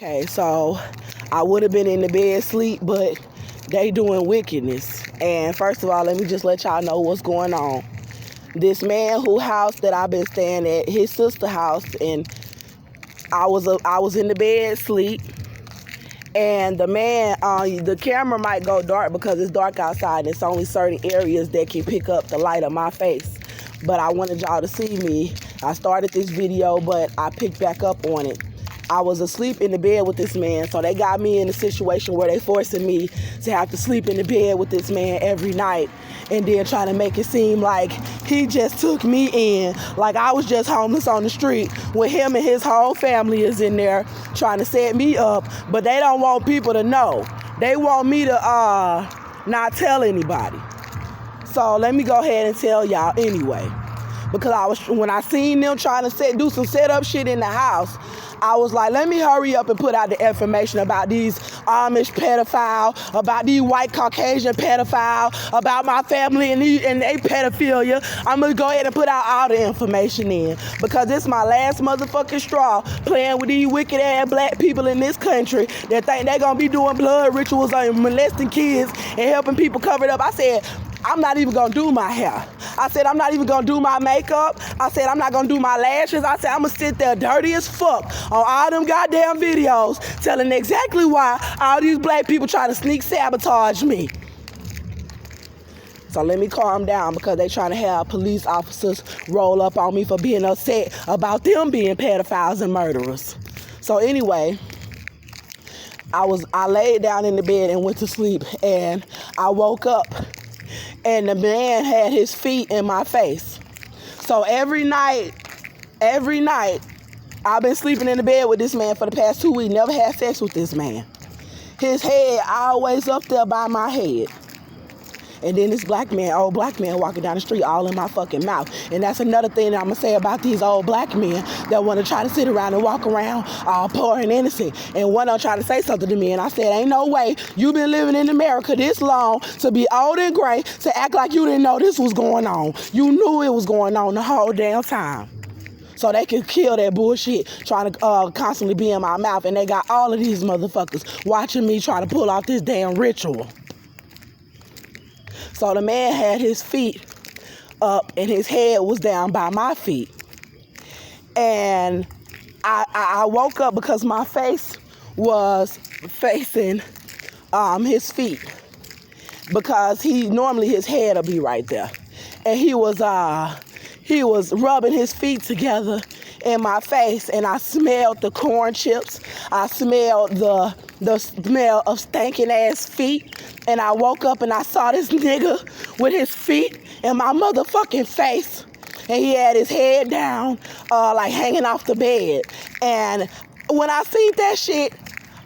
Okay, so I would have been in the bed sleep, but they doing wickedness. And first of all, let me just let y'all know what's going on. This man who house that I've been staying at, his sister house, and I was in the bed sleep. And the man, the camera might go dark because it's dark outside and it's only certain areas that can pick up the light of my face. But I wanted y'all to see me. I started this video, but I picked back up on it. I was asleep in the bed with this man, so they got me in a situation where they forcing me to have to sleep in the bed with this man every night, and then trying to make it seem like he just took me in, like I was just homeless on the street, when him and his whole family is in there trying to set me up. But they don't want people to know. They want me to not tell anybody. So let me go ahead and tell y'all anyway, because when I seen them trying to do some setup shit in the house, I was like, let me hurry up and put out the information about these Amish pedophile, about these white Caucasian pedophile, about my family and they pedophilia. I'm going to go ahead and put out all the information in, because it's my last motherfucking straw playing with these wicked ass black people in this country that think they're going to be doing blood rituals and molesting kids and helping people cover it up. I said, I'm not even going to do my hair. I said, I'm not even going to do my makeup. I said, I'm not going to do my lashes. I said, I'm going to sit there dirty as fuck on all them goddamn videos telling exactly why all these black people try to sneak sabotage me. So let me calm down, because they trying to have police officers roll up on me for being upset about them being pedophiles and murderers. So anyway, I laid down in the bed and went to sleep, and I woke up and the man had his feet in my face. So every night, I've been sleeping in the bed with this man for the past 2 weeks, never had sex with this man. His head always up there by my head. And then this old black man walking down the street all in my fucking mouth. And that's another thing that I'm going to say about these old black men that want to try to sit around and walk around all poor and innocent. And one of them tried to say something to me, and I said, ain't no way you been living in America this long to be old and gray to act like you didn't know this was going on. You knew it was going on the whole damn time. So they can kill that bullshit trying to constantly be in my mouth. And they got all of these motherfuckers watching me trying to pull off this damn ritual. So the man had his feet up and his head was down by my feet. And I woke up because my face was facing his feet, because normally his head will be right there. And he was rubbing his feet together in my face, and I smelled the corn chips. I smelled the smell of stinking ass feet. And I woke up and I saw this nigga with his feet in my motherfucking face. And he had his head down, like hanging off the bed. And when I seen that shit,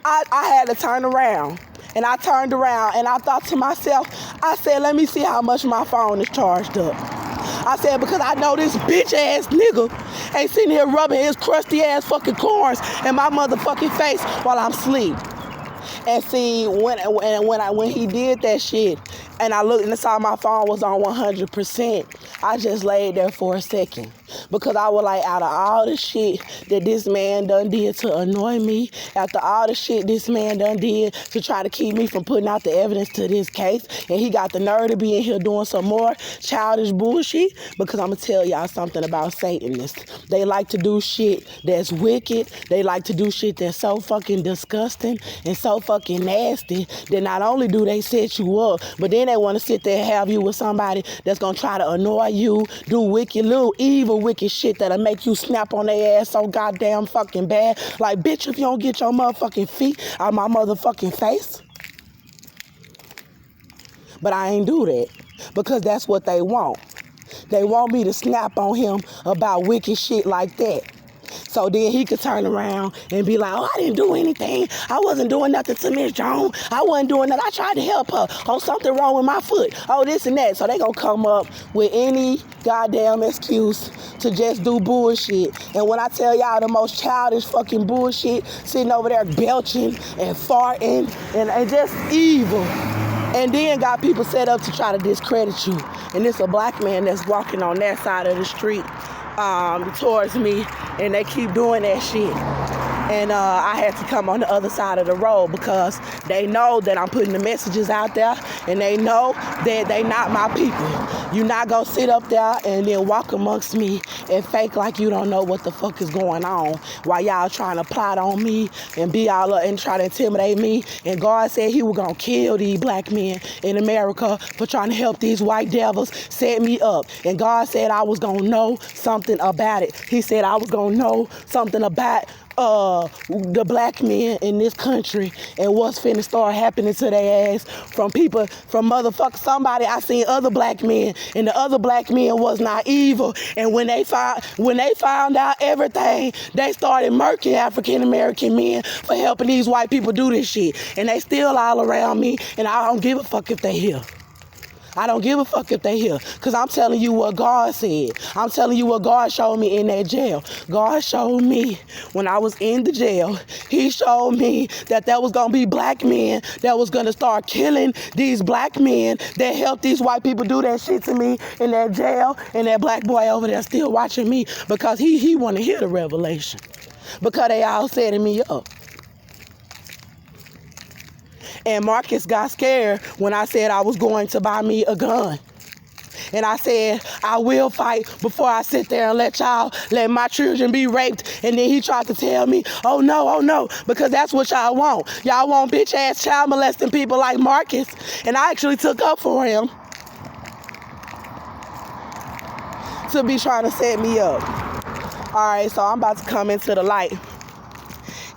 I had to turn around. And I turned around and I thought to myself, I said, let me see how much my phone is charged up. I said, because I know this bitch ass nigga ain't sitting here rubbing his crusty ass fucking corns in my motherfucking face while I'm asleep. And see, when he did that shit, and I looked and saw my phone was on 100%, I just laid there for a second. Because I was like, out of all the shit that this man done did to annoy me, after all the shit this man done did to try to keep me from putting out the evidence to this case, and he got the nerve to be in here doing some more childish bullshit, because I'm going to tell y'all something about Satanists. They like to do shit that's wicked. They like to do shit that's so fucking disgusting and so fucking nasty that not only do they set you up, but then they want to sit there and have you with somebody that's going to try to annoy you, do wicked, little evil, wicked shit that'll make you snap on their ass so goddamn fucking bad. Like, bitch, if you don't get your motherfucking feet out my motherfucking face. But I ain't do that, because that's what they want. They want me to snap on him about wicked shit like that. So then he could turn around and be like, oh, I didn't do anything. I wasn't doing nothing to Miss Jones. I wasn't doing nothing. I tried to help her. Oh, something wrong with my foot. Oh, this and that. So they gonna come up with any goddamn excuse to just do bullshit. And when I tell y'all the most childish fucking bullshit, sitting over there belching and farting and just evil. And then got people set up to try to discredit you. And it's a black man that's walking on that side of the street towards me, and they keep doing that shit. And I had to come on the other side of the road because they know that I'm putting the messages out there, and they know that they not my people. You not gonna sit up there and then walk amongst me and fake like you don't know what the fuck is going on while y'all trying to plot on me and be all up and try to intimidate me. And God said he was gonna kill these black men in America for trying to help these white devils set me up. And God said I was gonna know something about it. He said I was gonna know something about the black men in this country and what's finna start happening to their ass from people, from motherfucker somebody. I seen other black men, and the other black men was not evil. And when they found out everything, they started murking African American men for helping these white people do this shit. And they still all around me, and I don't give a fuck if they here. I don't give a fuck if they here, because I'm telling you what God said. I'm telling you what God showed me in that jail. God showed me when I was in the jail, he showed me that there was going to be black men that was going to start killing these black men that helped these white people do that shit to me in that jail, and that black boy over there still watching me because he want to hear the revelation, because they all setting me up. And Marcus got scared when I said I was going to buy me a gun. And I said, I will fight before I sit there and let my children be raped. And then he tried to tell me, oh no, because that's what y'all want. Y'all want bitch ass child molesting people like Marcus. And I actually took up for him to be trying to set me up. All right, so I'm about to come into the light.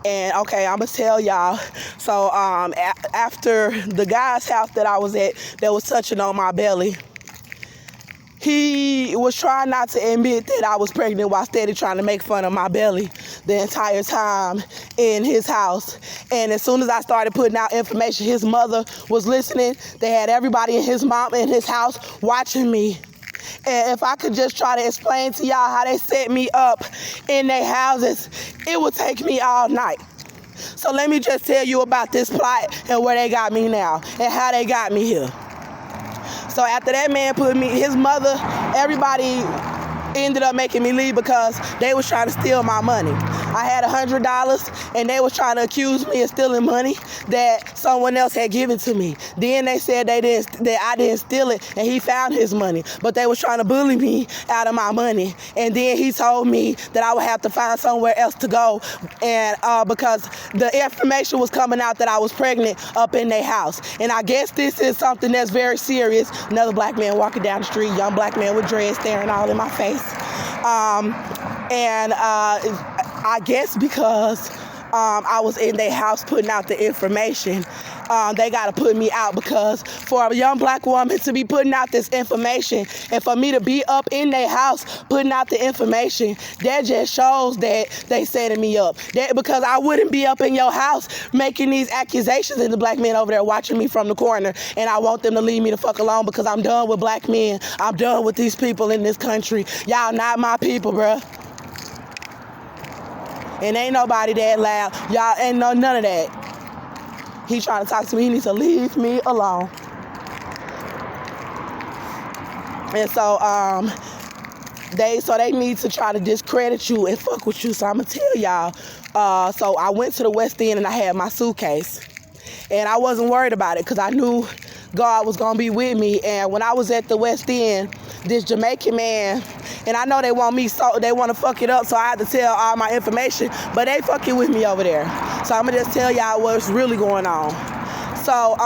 And okay, I'm gonna tell y'all. So after the guy's house that I was at that was touching on my belly, he was trying not to admit that I was pregnant while steady trying to make fun of my belly the entire time in his house. And as soon as I started putting out information, his mother was listening. They had everybody in his mom in his house watching me. And if I could just try to explain to y'all how they set me up in their houses, it would take me all night. So let me just tell you about this plot and where they got me now and how they got me here. So after that man put me, his mother, everybody ended up making me leave because they was trying to steal my money. I had $100 and they was trying to accuse me of stealing money that someone else had given to me. Then they said that I didn't steal it and he found his money, but they was trying to bully me out of my money. And then he told me that I would have to find somewhere else to go, and because the information was coming out that I was pregnant up in their house. And I guess this is something that's very serious. Another black man walking down the street, young black man with dreads staring all in my face. I guess because I was in their house putting out the information, they got to put me out, because for a young black woman to be putting out this information and for me to be up in their house putting out the information, that just shows that they setting me up. That because I wouldn't be up in your house making these accusations, and the black men over there watching me from the corner, and I want them to leave me the fuck alone because I'm done with black men. I'm done with these people in this country. Y'all not my people, bruh. And ain't nobody that loud. Y'all ain't none of that. He trying to talk to me. He needs to leave me alone. And so they need to try to discredit you and fuck with you. So I'm gonna tell y'all. So I went to the West End and I had my suitcase, and I wasn't worried about it because I knew God was gonna be with me. And when I was at the West End, this Jamaican man, and I know they want to fuck it up, so I had to tell all my information, but they fucking with me over there. So I'm gonna just tell y'all what's really going on. So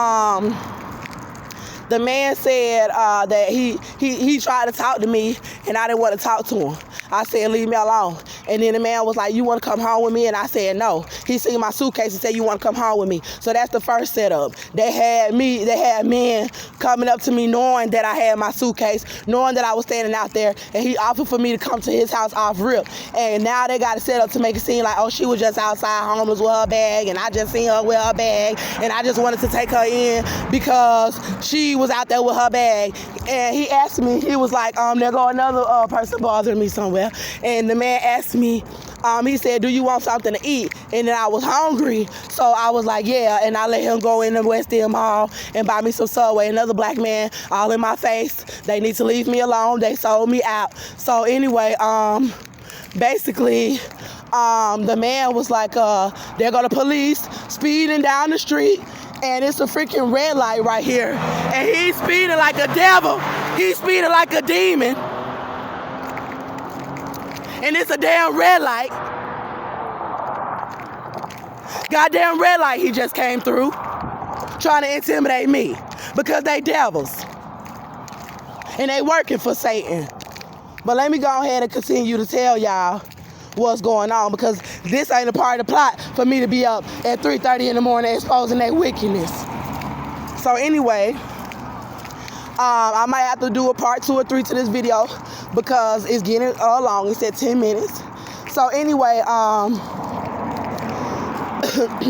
the man said that he tried to talk to me, and I didn't want to talk to him. I said, leave me alone. And then the man was like, you want to come home with me? And I said, no. He seen my suitcase and said, you want to come home with me? So that's the first setup. They had men coming up to me knowing that I had my suitcase, knowing that I was standing out there, and he offered for me to come to his house off rip. And now they got it set up to make it seem like, oh, she was just outside homeless with her bag, and I just seen her with her bag, and I just wanted to take her in because she was out there with her bag. And he asked me, he was like, there go another person bothering me somewhere. And the man asked me, he said, do you want something to eat? And then I was hungry, so I was like, yeah. And I let him go in the West End Mall and buy me some Subway. Another black man all in my face. They need to leave me alone. They sold me out. So anyway, basically, the man was like, there go the police speeding down the street, and it's a freaking red light right here, and he's speeding like a devil. He's speeding like a demon, and it's a damn red light. Goddamn red light he just came through, trying to intimidate me because they devils and they working for Satan. But let me go ahead and continue to tell y'all what's going on, because this ain't a part of the plot for me to be up at 3:30 in the morning exposing their wickedness. So anyway, I might have to do a part 2 or 3 to this video because it's getting long. It's at 10 minutes. So anyway,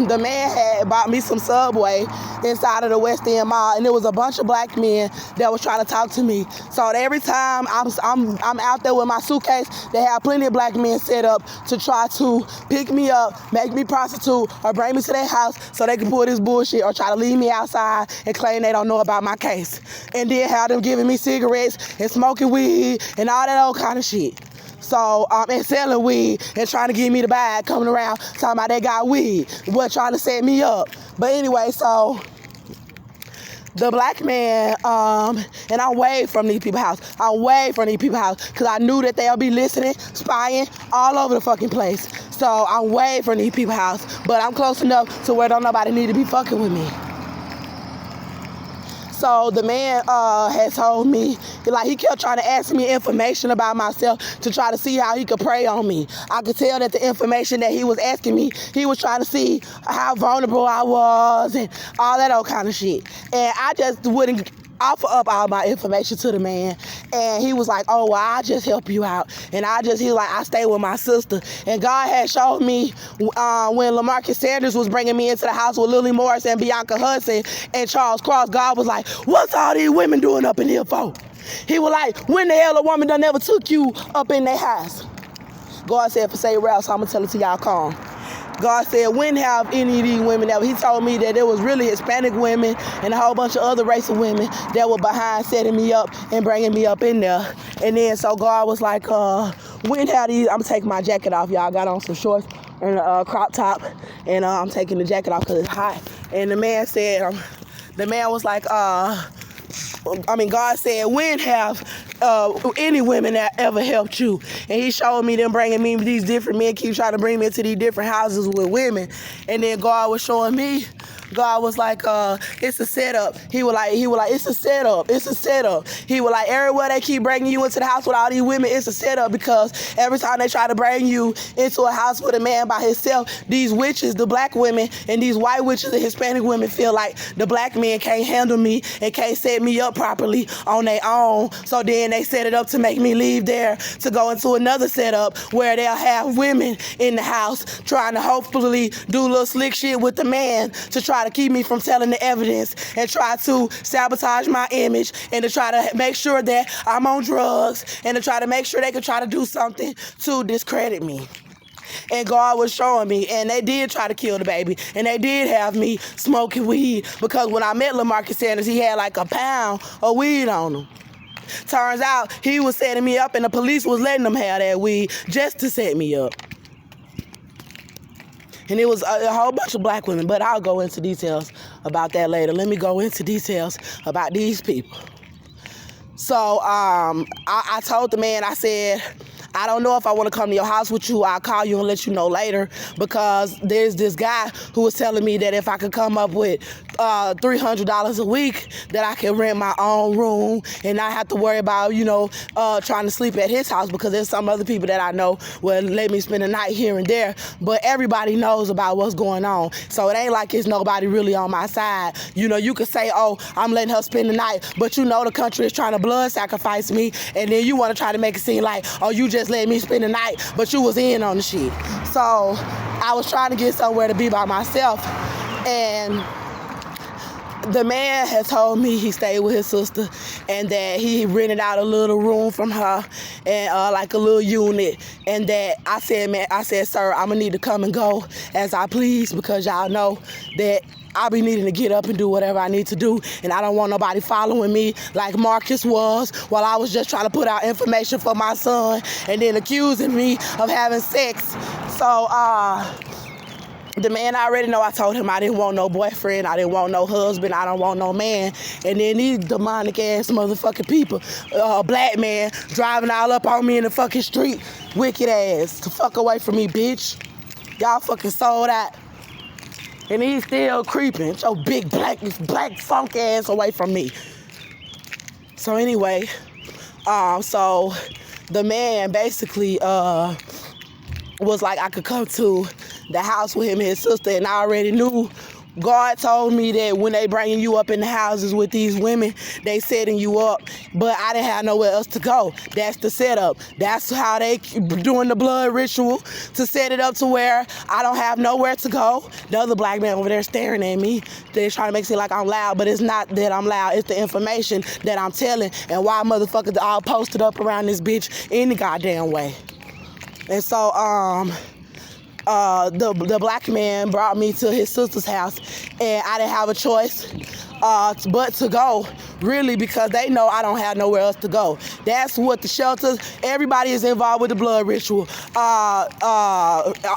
the man had bought me some Subway inside of the West End Mall, and there was a bunch of black men that was trying to talk to me. So every time I'm out there with my suitcase, they have plenty of black men set up to try to pick me up, make me prostitute, or bring me to their house so they can pull this bullshit or try to leave me outside and claim they don't know about my case. And then have them giving me cigarettes and smoking weed and all that old kind of shit. So, and selling weed and trying to give me the bag, coming around talking about they got weed, but trying to set me up. But anyway, so the black man, and I'm way from these people's house. I'm way from these people's house because I knew that they'll be listening, spying all over the fucking place. So I'm way from these people's house, but I'm close enough to where don't nobody need to be fucking with me. So the man had told me, like, he kept trying to ask me information about myself to try to see how he could prey on me. I could tell that the information that he was asking me, he was trying to see how vulnerable I was and all that old kind of shit. And I just wouldn't offer up all my information to the man, and he was like, oh, well, I'll just help you out. And he was like, I stay with my sister. And God had showed me when LaMarcus Sanders was bringing me into the house with Lily Morris and Bianca Hudson and Charles Cross, God was like, what's all these women doing up in here for? He was like, when the hell a woman done never took you up in their house? God said, for say rap, so I'm gonna tell it to y'all calm. God said, when have any of these women ever? He told me that there was really Hispanic women and a whole bunch of other race of women that were behind setting me up and bringing me up in there. And then so God was like, when have these? I'm taking my jacket off, y'all. I got on some shorts and a crop top, and I'm taking the jacket off because it's hot. And the man said, the man was like, God said, when have any women that ever helped you? And he showed me them bringing me these different men, keep trying to bring me into these different houses with women. And then God was showing me, God was like, it's a setup. He was like, it's a setup. It's a setup. He was like, everywhere they keep bringing you into the house with all these women, it's a setup, because every time they try to bring you into a house with a man by himself, these witches, the black women, and these white witches and Hispanic women feel like the black men can't handle me and can't set me up properly on their own. So then they set it up to make me leave there to go into another setup where they'll have women in the house trying to hopefully do a little slick shit with the man to try to keep me from telling the evidence and try to sabotage my image and to try to make sure that I'm on drugs and to try to make sure they could try to do something to discredit me. And God was showing me, and they did try to kill the baby, and they did have me smoking weed, because when I met LaMarcus Sanders, he had like a pound of weed on him. Turns out he was setting me up, and the police was letting them have that weed just to set me up. And it was a whole bunch of black women, but I'll go into details about that later. Let me go into details about these people. So I told the man, I said, I don't know if I want to come to your house with you. I'll call you and let you know later, because there's this guy who was telling me that if I could come up with $300 a week, that I can rent my own room and not have to worry about, trying to sleep at his house, because there's some other people that I know will let me spend the night here and there. But everybody knows about what's going on. So it ain't like it's nobody really on my side. You could say, oh, I'm letting her spend the night, but the country is trying to blood sacrifice me, and then you want to try to make it seem like, oh, you just let me spend the night, but you was in on the shit. So I was trying to get somewhere to be by myself, and the man had told me he stayed with his sister and that he rented out a little room from her and like a little unit, and that I said, sir, I'm gonna need to come and go as I please, because y'all know that I'll be needing to get up and do whatever I need to do, and I don't want nobody following me like Marcus was while I was just trying to put out information for my son and then accusing me of having sex So, the man I already know, I told him I didn't want no boyfriend, I didn't want no husband, I don't want no man. And then these demonic ass motherfucking people, black man driving all up on me in the fucking street, wicked ass, to fuck away from me, bitch. Y'all fucking sold out. And he's still creeping. Get your big black funk ass away from me. So anyway, so the man basically was like I could come to the house with him and his sister, and I already knew. God told me that when they bringing you up in the houses with these women, they setting you up, but I didn't have nowhere else to go. That's the setup. That's how they doing the blood ritual, to set it up to where I don't have nowhere to go. The other black man over there staring at me, they're trying to make it seem like I'm loud, but it's not that I'm loud. It's the information that I'm telling, and why motherfuckers all posted up around this bitch any goddamn way. And so, the black man brought me to his sister's house, and I didn't have a choice but to go, really, because they know I don't have nowhere else to go. That's what the shelters, everybody is involved with the blood ritual.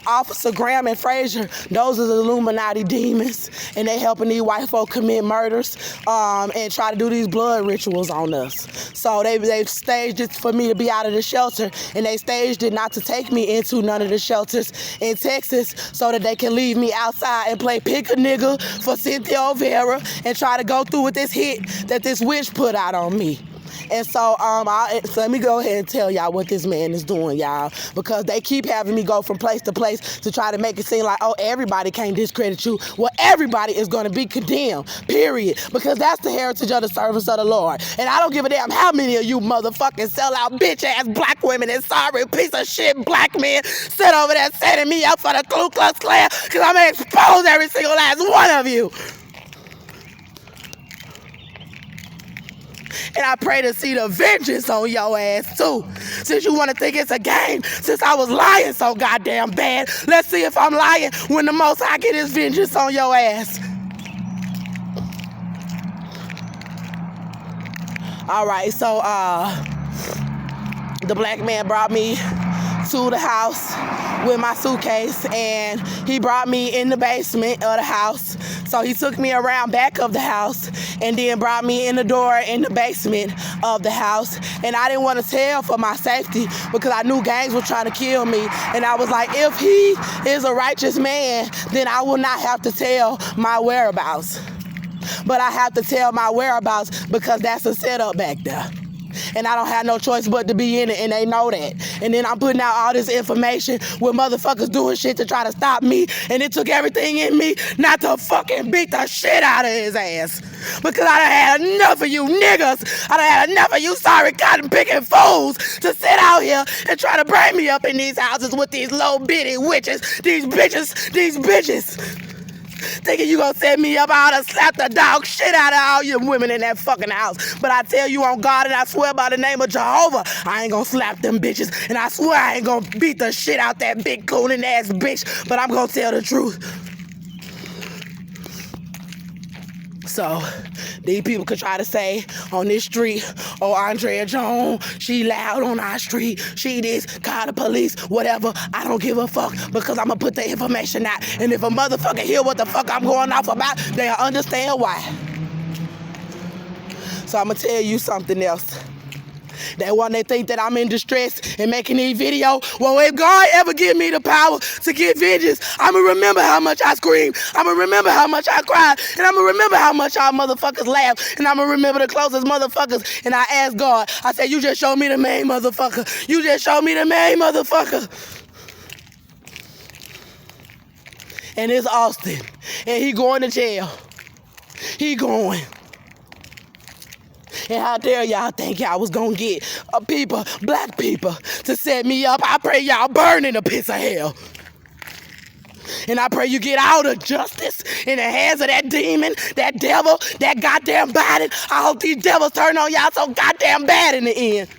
Officer Graham and Frazier, those are the Illuminati demons, and they helping these white folk commit murders and try to do these blood rituals on us. So they staged it for me to be out of the shelter, and they staged it not to take me into none of the shelters in Texas so that they can leave me outside and play pick a nigga for Cynthia O'Vera and try to go through with this hit that this witch put out on me. And so, so let me go ahead and tell y'all what this man is doing, y'all, because they keep having me go from place to place to try to make it seem like, oh, everybody can't discredit you. Well, everybody is going to be condemned, period, because that's the heritage of the servants of the Lord. And I don't give a damn how many of you motherfucking sellout bitch-ass black women and sorry piece of shit black men sit over there setting me up for the Ku Klux Klan, because I'm going to expose every single last one of you. And I pray to see the vengeance on your ass too. Since you want to think it's a game, since I was lying so goddamn bad, let's see if I'm lying when the most I get is vengeance on your ass. All right, so the black man brought me to the house with my suitcase, and he brought me in the basement of the house. So he took me around back of the house and then brought me in the door in the basement of the house. And I didn't want to tell for my safety because I knew gangs were trying to kill me. And I was like, if he is a righteous man, then I will not have to tell my whereabouts. But I have to tell my whereabouts because that's a setup back there. And I don't have no choice but to be in it, and they know that. And then I'm putting out all this information with motherfuckers doing shit to try to stop me, and it took everything in me not to fucking beat the shit out of his ass. Because I done had enough of you niggas. I done had enough of you sorry cotton picking fools to sit out here and try to bring me up in these houses with these low bitty witches, these bitches. Thinking you gonna set me up, I oughta slap the dog shit out of all you women in that fucking house. But I tell you on God and I swear by the name of Jehovah, I ain't gonna slap them bitches. And I swear I ain't gonna beat the shit out that big cooning ass bitch. But I'm gonna tell the truth. So these people could try to say on this street, oh, Andrea Jones, she loud on our street, she this, call the police, whatever. I don't give a fuck because I'm gonna put the information out. And if a motherfucker hear what the fuck I'm going off about, they'll understand why. So I'm gonna tell you something else. That one, they think that I'm in distress and making these videos. Well, if God ever give me the power to get vengeance, I'ma remember how much I screamed. I'ma remember how much I cried. And I'ma remember how much y'all motherfuckers laughed. And I'ma remember the closest motherfuckers. And I asked God, I said, you just showed me the main motherfucker. You just showed me the main motherfucker. And it's Austin. And he going to jail. He going. And how dare y'all think y'all was gonna get people, black people, to set me up? I pray y'all burn in the pits of hell. And I pray you get out of justice in the hands of that demon, that devil, that goddamn Biden. I hope these devils turn on y'all so goddamn bad in the end.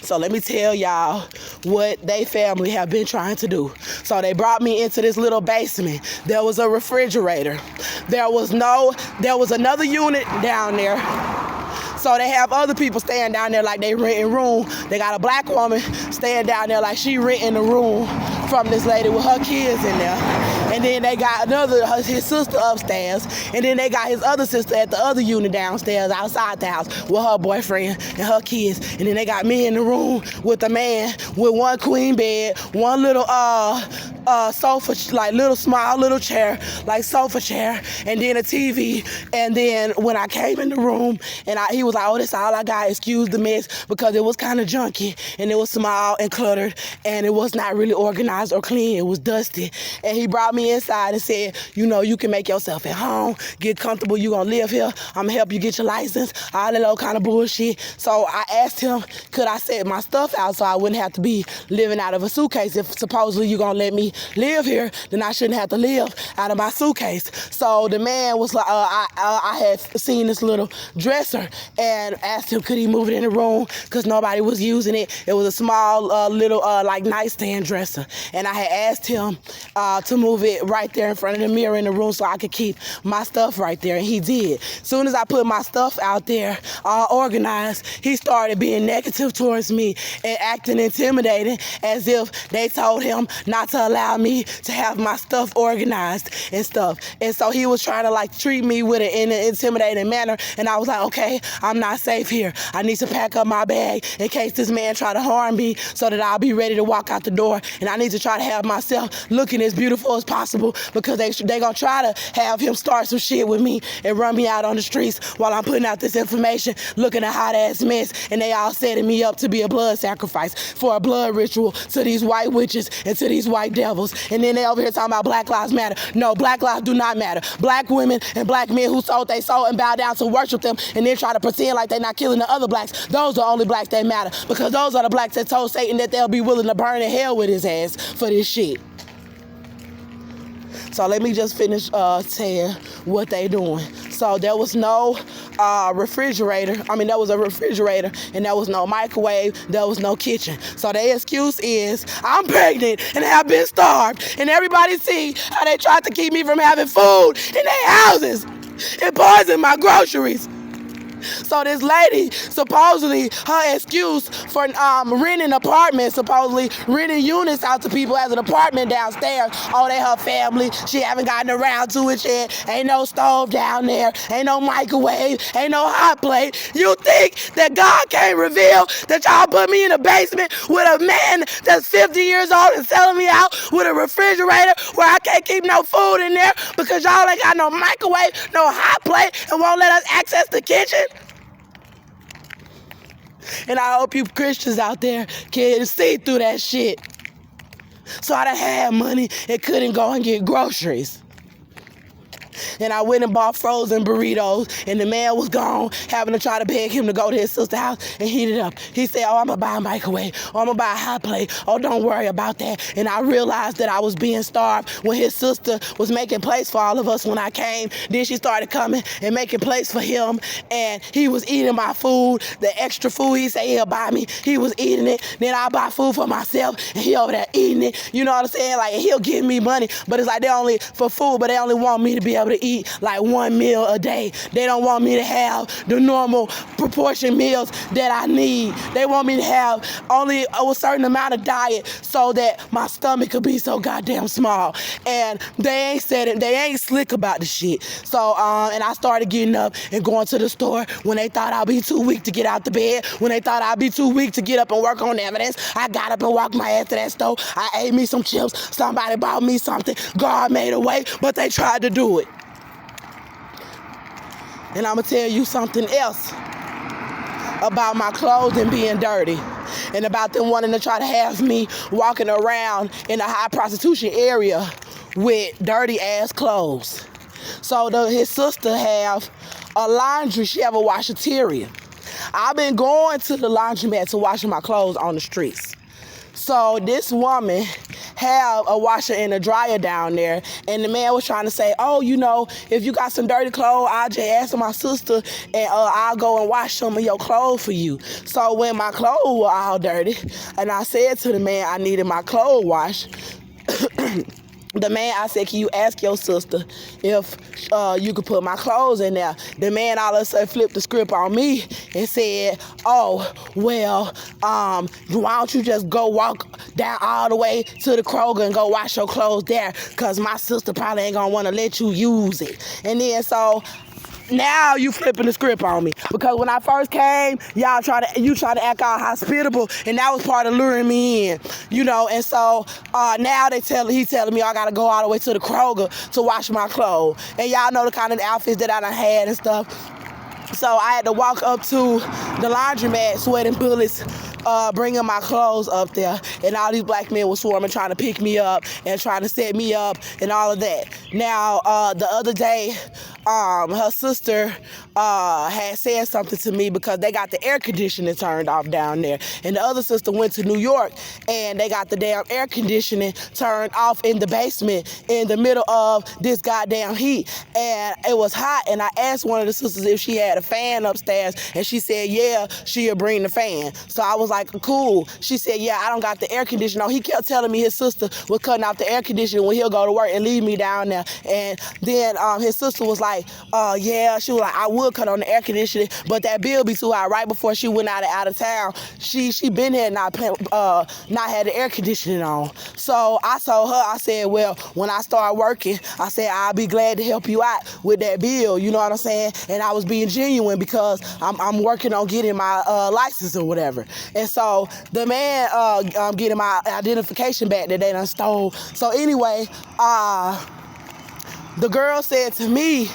So let me tell y'all what they family have been trying to do. So they brought me into this little basement. There was a refrigerator. There was another unit down there. So they have other people staying down there like they renting room. They got a black woman staying down there like she renting a room from this lady with her kids in there. And then they got his sister upstairs. And then they got his other sister at the other unit downstairs outside the house with her boyfriend and her kids. And then they got me in the room with a man with one queen bed, one little sofa, like little small little chair, like sofa chair, and then a TV. And then when I came in the room, and he was like, oh, that's all I got, excuse the mess, because it was kind of junky, and it was small and cluttered, and it was not really organized or clean, it was dusty. And he brought me inside and said, you know, you can make yourself at home, get comfortable, you gonna live here, I'm gonna help you get your license, all that little kind of bullshit. So I asked him, could I set my stuff out so I wouldn't have to be living out of a suitcase? If supposedly you're gonna let me live here, then I shouldn't have to live out of my suitcase. So the man was like, I had seen this little dresser and asked him could he move it in the room because nobody was using it. It was a small little like nightstand dresser, and I had asked him to move it right there in front of the mirror in the room so I could keep my stuff right there, and he did. Soon as I put my stuff out there all organized, he started being negative towards me and acting intimidating as if they told him not to allow me to have my stuff organized and stuff. And so he was trying to like treat me with it in an intimidating manner, and I was like, okay, I'm not safe here. I need to pack up my bag in case this man try to harm me so that I'll be ready to walk out the door, and I need to try to have myself looking as beautiful as possible because they gonna try to have him start some shit with me and run me out on the streets while I'm putting out this information looking a hot ass mess, and they all setting me up to be a blood sacrifice for a blood ritual to these white witches and to these white devils. And then they over here talking about Black Lives Matter. No, Black lives do not matter. Black women and black men who sold they soul and bow down to worship them and then try to pretend like they're not killing the other blacks, those are only blacks that matter, because those are the blacks that told Satan that they'll be willing to burn in hell with his ass for this shit. So let me just finish saying what they doing. So there was no refrigerator. I mean, there was a refrigerator and there was no microwave. There was no kitchen. So their excuse is, I'm pregnant and have been starved. And everybody see how they tried to keep me from having food in their houses and poison my groceries. So this lady, supposedly, her excuse for renting apartments, supposedly renting units out to people as an apartment downstairs. Oh, they her family. She haven't gotten around to it yet. Ain't no stove down there. Ain't no microwave. Ain't no hot plate. You think that God can't reveal that y'all put me in a basement with a man that's 50 years old and selling me out with a refrigerator where I can't keep no food in there because y'all ain't got no microwave, no hot plate, and won't let us access the kitchen? And I hope you Christians out there can see through that shit. So I done had money and couldn't go and get groceries. And I went and bought frozen burritos, and the man was gone, having to try to beg him to go to his sister's house and heat it up. He said, oh, I'm going to buy a microwave. Oh, I'm going to buy a hot plate. Oh, don't worry about that. And I realized that I was being starved when his sister was making place for all of us when I came. Then she started coming and making place for him, and he was eating my food, the extra food he said he'll buy me. He was eating it. Then I buy food for myself, and he over there eating it. You know what I'm saying? Like, he'll give me money, but it's like they only for food, but they only want me to be able to eat like one meal a day. They don't want me to have the normal proportion meals that I need. They want me to have only a certain amount of diet so that my stomach could be so goddamn small. And they ain't said it. They ain't slick about the shit. So, and I started getting up and going to the store when they thought I'd be too weak to get out the bed. When they thought I'd be too weak to get up and work on evidence, I got up and walked my ass to that store. I ate me some chips. Somebody bought me something. God made a way, but they tried to do it. And I'm going to tell you something else about my clothing being dirty and about them wanting to try to have me walking around in a high prostitution area with dirty ass clothes. So his sister have a laundry. She have a washateria. I've been going to the laundromat to wash my clothes on the streets. So this woman have a washer and a dryer down there, and the man was trying to say, oh, you know, if you got some dirty clothes, I'll just ask my sister and I'll go and wash some of your clothes for you. So when my clothes were all dirty, and I said to the man I needed my clothes washed, The man, I said, can you ask your sister if you could put my clothes in there? The man all of a sudden flipped the script on me and said, oh, well, why don't you just go walk down all the way to the Kroger and go wash your clothes there, because my sister probably ain't gonna want to let you use it. And then so now you flipping the script on me, because when I first came, you try to act all hospitable, and that was part of luring me in, And so now he's telling me I gotta go all the way to the Kroger to wash my clothes, and y'all know the kind of outfits that I done had and stuff. So I had to walk up to the laundromat, sweating bullets, bringing my clothes up there, and all these black men were swarming, trying to pick me up and trying to set me up and all of that. Now, the other day, her sister had said something to me because they got the air conditioning turned off down there, and the other sister went to New York and they got the damn air conditioning turned off in the basement in the middle of this goddamn heat, and it was hot. And I asked one of the sisters if she had a fan upstairs, and she said yeah, she'll bring the fan. So I was like, cool. She said, yeah, I don't got the air conditioner on. He kept telling me his sister was cutting off the air conditioner when he'll go to work and leave me down there. And then his sister was like, yeah, she was like, I would cut on the air conditioning, but that bill be too high. Right before she went out of town, she been here not had the air conditioning on. So I told her, I said, well, when I start working, I said, I'll be glad to help you out with that bill, you know what I'm saying? And I was being genuine because I'm working on getting my license or whatever. And so the man getting my identification back that they done stole. So anyway, the girl said to me,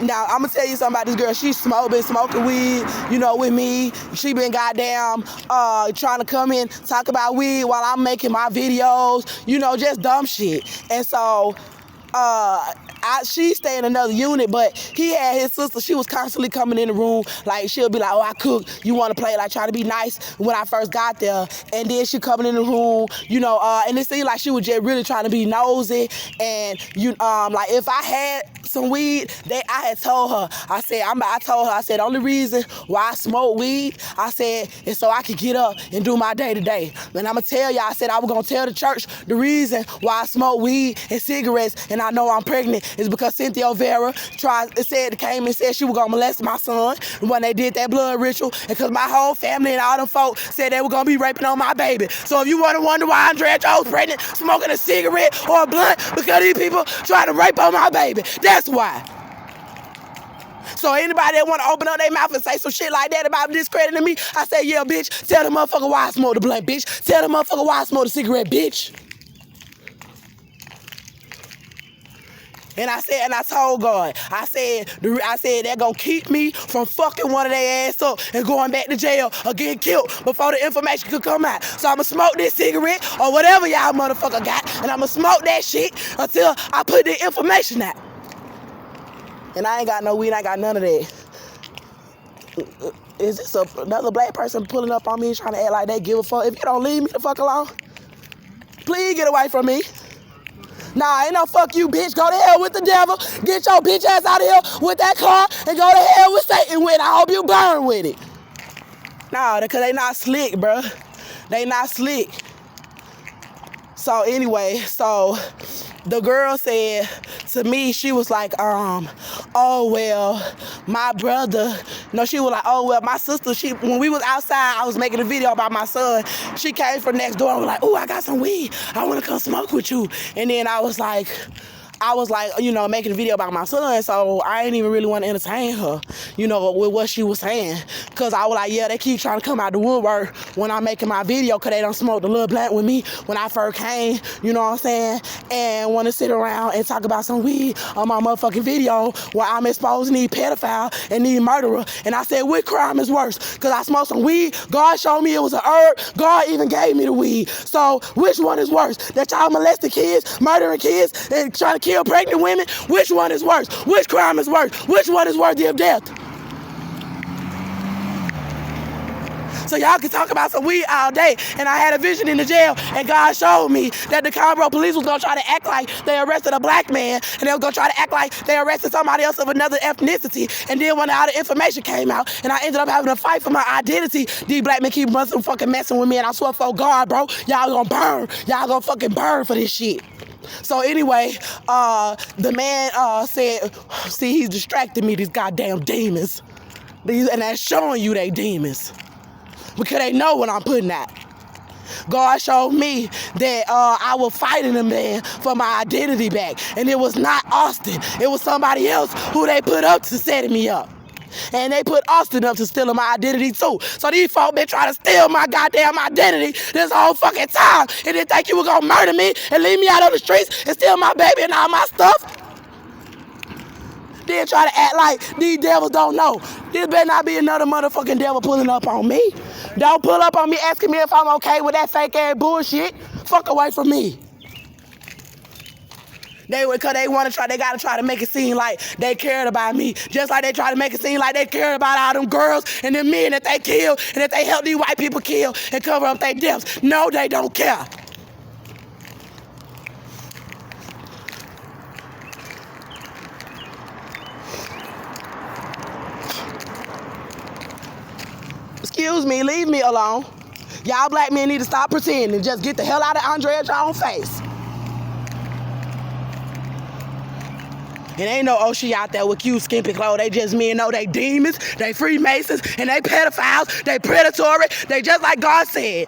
now, I'm going to tell you something about this girl. She's been smoking weed, with me. She been goddamn trying to come in, talk about weed while I'm making my videos, just dumb shit. And so she stay in another unit, but he had his sister. She was constantly coming in the room. Like, she'll be like, oh, I cook. You want to play? Like, trying to be nice when I first got there. And then she coming in the room, and it seemed like she was just really trying to be nosy. And, like, if I had some weed, I had told her, I said, the only reason why I smoke weed, I said, is so I could get up and do my day-to-day. And I'm going to tell y'all, I said I was going to tell the church the reason why I smoke weed and cigarettes and I know I'm pregnant is because Cynthia Vera came and said she was going to molest my son when they did that blood ritual, and because my whole family and all them folks said they were going to be raping on my baby. So if you want to wonder why Andrea Jones pregnant, smoking a cigarette or a blunt, because these people trying to rape on my baby. That's why. So anybody that want to open up their mouth and say some shit like that about discrediting me, I say, yeah, bitch, tell the motherfucker why I smoke the blunt, bitch. Tell the motherfucker why I smoke the cigarette, bitch. And I told God, I said they're gonna keep me from fucking one of their ass up and going back to jail or getting killed before the information could come out. So I'ma smoke this cigarette or whatever y'all motherfucker got, and I'ma smoke that shit until I put the information out. And I ain't got no weed, I ain't got none of that. Is this another black person pulling up on me trying to act like they give a fuck? If you don't leave me the fuck alone, please get away from me. Nah, ain't no fuck you, bitch. Go to hell with the devil. Get your bitch ass out of here with that car and go to hell with Satan with it. I hope you burn with it. Nah, because they not slick, bro. They not slick. So anyway, the girl said to me, she was like, oh, well, my brother, she was like, oh, well, my sister, when we was outside, I was making a video about my son. She came from next door and was like, oh, I got some weed. I want to come smoke with you. And then I was like, making a video about my son, so I didn't even really want to entertain her, with what she was saying. Because I was like, yeah, they keep trying to come out the woodwork when I'm making my video because they done smoked a little blunt with me when I first came, you know what I'm saying? And want to sit around and talk about some weed on my motherfucking video where I'm exposing these pedophile and these murderer. And I said, which crime is worse? Because I smoked some weed, God showed me it was an herb, God even gave me the weed. So which one is worse? That y'all molesting kids, murdering kids, and trying to kill pregnant women? Which one is worse? Which crime is worse? Which one is worthy of death? So y'all can talk about some weed all day. And I had a vision in the jail, and God showed me that the Conroe police was gonna try to act like they arrested a black man, and they were gonna try to act like they arrested somebody else of another ethnicity. And then when all the information came out, and I ended up having a fight for my identity, these black men keep motherfucking messing with me, and I swear for God, bro, y'all gonna burn. Y'all gonna fucking burn for this shit. So anyway, the man said, see, he's distracting me, these goddamn demons. And that's showing you they demons. Because they know what I'm putting at. God showed me that I was fighting a man for my identity back. And it was not Austin. It was somebody else who they put up to setting me up. And they put Austin up to stealing my identity too. So these folk been trying to steal my goddamn identity this whole fucking time. And they think you were gonna murder me and leave me out on the streets and steal my baby and all my stuff. Then try to act like these devils don't know. This better not be another motherfucking devil pulling up on me. Don't pull up on me asking me if I'm okay with that fake ass bullshit. Fuck away from me. Cause they gotta try to make it seem like they cared about me. Just like they try to make it seem like they cared about all them girls and them men that they killed and that they helped these white people kill and cover up their deaths. No, they don't care. Excuse me, leave me alone. Y'all black men need to stop pretending. Just get the hell out of Andrea Jones' face. It ain't no Oshie out there with cute skimpy clothes. They just men know they demons, they Freemasons, and they pedophiles, they predatory. They just like God said.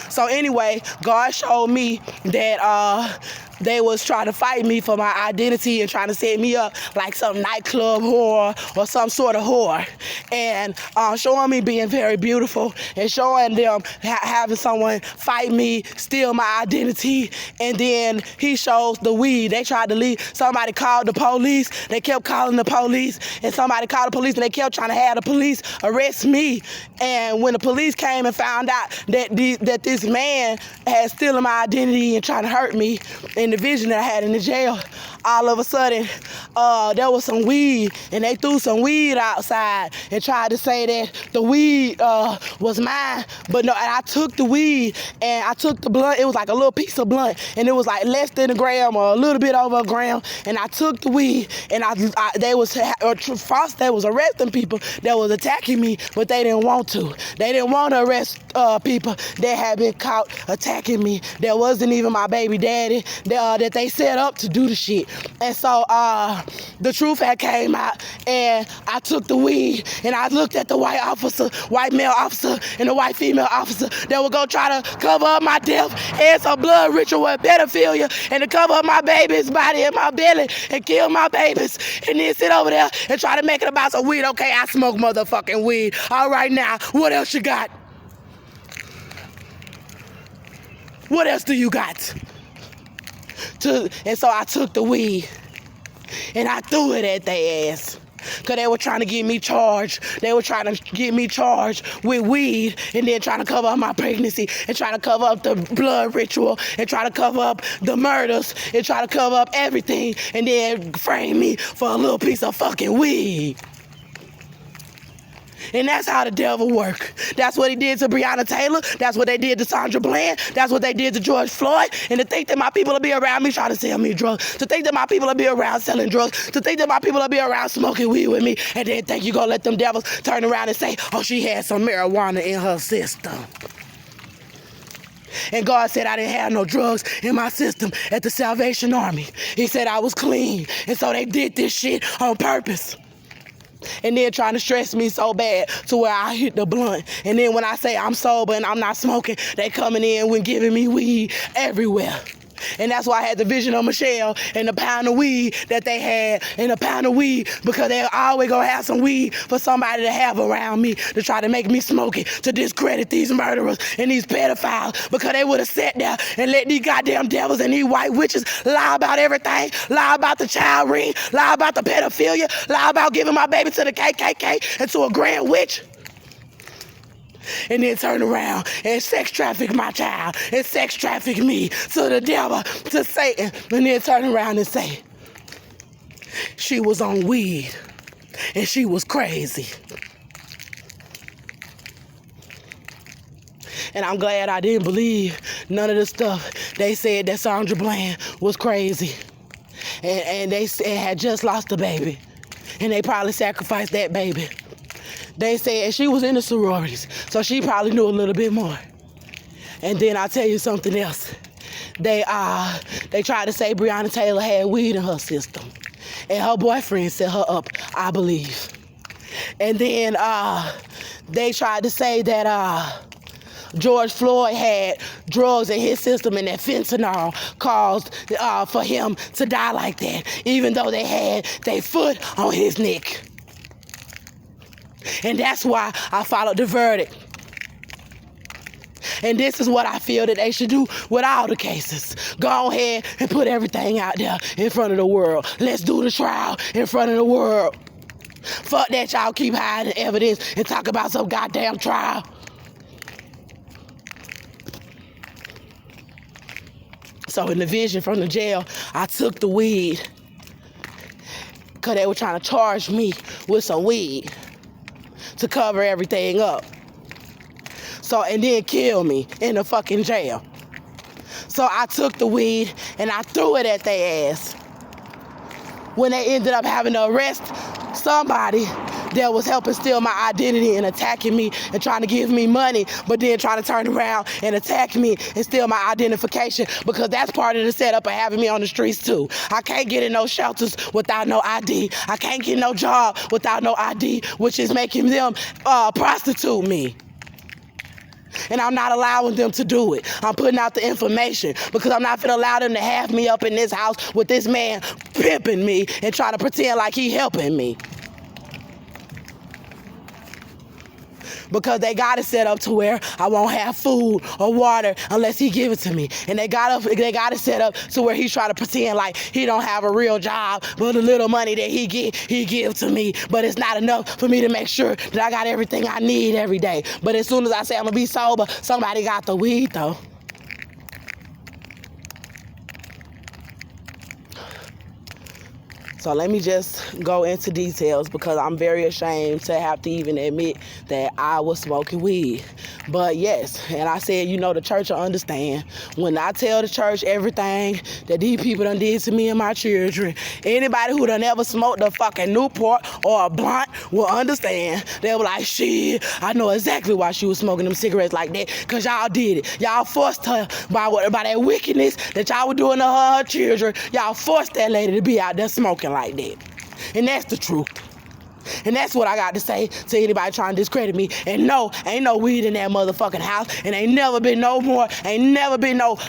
So anyway, God showed me that they was trying to fight me for my identity and trying to set me up like some nightclub whore or some sort of whore. And showing me being very beautiful and showing them having someone fight me, steal my identity. And then he shows the weed. They tried to leave. Somebody called the police. They kept calling the police. And somebody called the police and they kept trying to have the police arrest me. And when the police came and found out that this man had stolen my identity and trying to hurt me in the vision that I had in the jail, all of a sudden there was some weed and they threw some weed outside and tried to say that the weed was mine. But no, and I took the weed and I took the blunt. It was like a little piece of blunt and it was like less than a gram or a little bit over a gram. And I took the weed and they was arresting people that was attacking me, but they didn't want to. They didn't want to arrest people that had been caught attacking me. That wasn't even my baby daddy that they set up to do the shit. And so the truth had came out and I took the weed and I looked at the white male officer and the white female officer that would go try to cover up my death and some blood ritual and pedophilia and to cover up my baby's body and my belly and kill my babies and then sit over there and try to make it about some weed. Okay, I smoke motherfucking weed. All right, now, what else you got? What else do you got? And so I took the weed and I threw it at their ass. Because they were trying to get me charged. They were trying to get me charged with weed and then trying to cover up my pregnancy and trying to cover up the blood ritual and try to cover up the murders and try to cover up everything and then frame me for a little piece of fucking weed. And that's how the devil work. That's what he did to Breonna Taylor. That's what they did to Sandra Bland. That's what they did to George Floyd. And to think that my people will be around me trying to sell me drugs. To think that my people will be around selling drugs. To think that my people will be around smoking weed with me. And then think you're going to let them devils turn around and say, oh, she had some marijuana in her system. And God said I didn't have no drugs in my system at the Salvation Army. He said I was clean. And so they did this shit on purpose. And then trying to stress me so bad to where I hit the blunt. And then when I say I'm sober and I'm not smoking, they coming in and giving me weed everywhere. And that's why I had the vision of Michelle and the pound of weed that they had and the pound of weed because they're always going to have some weed for somebody to have around me to try to make me smoke it, to discredit these murderers and these pedophiles because they would have sat there and let these goddamn devils and these white witches lie about everything, lie about the child ring, lie about the pedophilia, lie about giving my baby to the KKK and to a grand witch. And then turn around and sex traffic my child and sex traffic me to the devil, to Satan, and then turn around and say, she was on weed and she was crazy. And I'm glad I didn't believe none of the stuff they said that Sandra Bland was crazy. And they had just lost a baby. And they probably sacrificed that baby. They said she was in the sororities, so she probably knew a little bit more. And then I'll tell you something else. they tried to say Breonna Taylor had weed in her system. And her boyfriend set her up, I believe. And then they tried to say that George Floyd had drugs in his system and that fentanyl caused for him to die like that, even though they had their foot on his neck. And that's why I followed the verdict. And this is what I feel that they should do with all the cases. Go ahead and put everything out there in front of the world. Let's do the trial in front of the world. Fuck that y'all keep hiding evidence and talk about some goddamn trial. So in the vision from the jail, I took the weed because they were trying to charge me with some weed to cover everything up. So, and then kill me in the fucking jail. So I took the weed and I threw it at their ass. When they ended up having to arrest somebody that was helping steal my identity and attacking me and trying to give me money, but then trying to turn around and attack me and steal my identification, because that's part of the setup of having me on the streets too. I can't get in no shelters without no ID. I can't get no job without no ID, which is making them prostitute me. And I'm not allowing them to do it. I'm putting out the information because I'm not gonna allow them to have me up in this house with this man pimping me and trying to pretend like he helping me. Because they got it set up to where I won't have food or water unless he give it to me. And they got it set up to where he's trying to pretend like he don't have a real job, but the little money that he give to me, but it's not enough for me to make sure that I got everything I need every day. But as soon as I say I'm gonna be sober, somebody got the weed though. So let me just go into details because I'm very ashamed to have to even admit that I was smoking weed. But yes, and I said, you know, the church will understand. When I tell the church everything that these people done did to me and my children, anybody who done ever smoked a fucking Newport or a blunt will understand. They were like, shit, I know exactly why she was smoking them cigarettes like that, because y'all did it. Y'all forced her by that wickedness that y'all were doing to her children. Y'all forced that lady to be out there smoking like that. And that's the truth. And that's what I got to say to anybody trying to discredit me. And no, ain't no weed in that motherfucking house. And ain't never been no